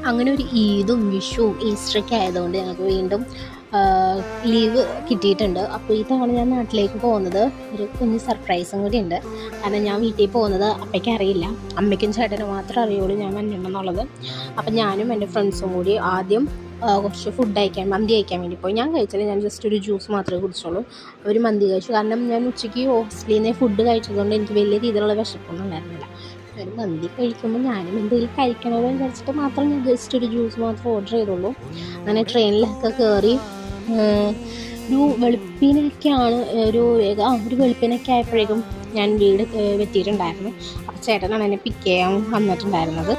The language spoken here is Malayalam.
അങ്ങനെ ഒരു ഈദും വിഷുവും ഈസ്റ്ററൊക്കെ ആയതുകൊണ്ട് ഞങ്ങൾക്ക് വീണ്ടും ലീവ് കിട്ടിയിട്ടുണ്ട്. അപ്പോൾ ഈ തവണ ഞാൻ നാട്ടിലേക്ക് പോകുന്നത് ഒരു കുഞ്ഞ് സർപ്രൈസും കൂടി ഉണ്ട്. കാരണം ഞാൻ വീട്ടിൽ പോകുന്നത് അപ്പയ്ക്ക് അറിയില്ല, അമ്മയ്ക്കും ചേട്ടനും മാത്രമേ അറിയുള്ളൂ ഞാൻ വന്നിട്ടുണ്ടെന്നുള്ളത്. അപ്പം ഞാനും എൻ്റെ ഫ്രണ്ട്സും കൂടി ആദ്യം കുറച്ച് ഫുഡ് കഴിക്കാൻ, മന്തി കഴിക്കാൻ വേണ്ടി പോയി. ഞാൻ കഴിച്ചില്ല, ഞാൻ ജസ്റ്റ് ഒരു ജ്യൂസ് മാത്രമേ കുടിച്ചുള്ളൂ. അവർ മന്തി കഴിച്ചു. കാരണം ഞാൻ ഉച്ചയ്ക്ക് ഹോസ്റ്റലിൽ നിന്ന് ഫുഡ് കഴിച്ചതുകൊണ്ട് എനിക്ക് വലിയ രീതിയിലുള്ള വിശപ്പൊന്നും ഉണ്ടായിരുന്നില്ല. ഒരു മന്തി കഴിക്കുമ്പോൾ ഞാനും എന്തെങ്കിലും കഴിക്കണമെന്ന് വിചാരിച്ചിട്ട് മാത്രം ഞാൻ ജസ്റ്റ് ഒരു ജ്യൂസ് മാത്രം ഓർഡർ ചെയ്തുള്ളൂ. അങ്ങനെ ട്രെയിനിലൊക്കെ കയറി ഒരു വെളുപ്പിനൊക്കെയാണ് ഒരു വെളുപ്പിനൊക്കെ ആയപ്പോഴേക്കും ഞാൻ വീട് എത്തിയിട്ടുണ്ടായിരുന്നു. അപ്പോൾ ചേട്ടനാണ് എന്നെ പിക്ക് ചെയ്യാൻ വന്നിട്ടുണ്ടായിരുന്നത്.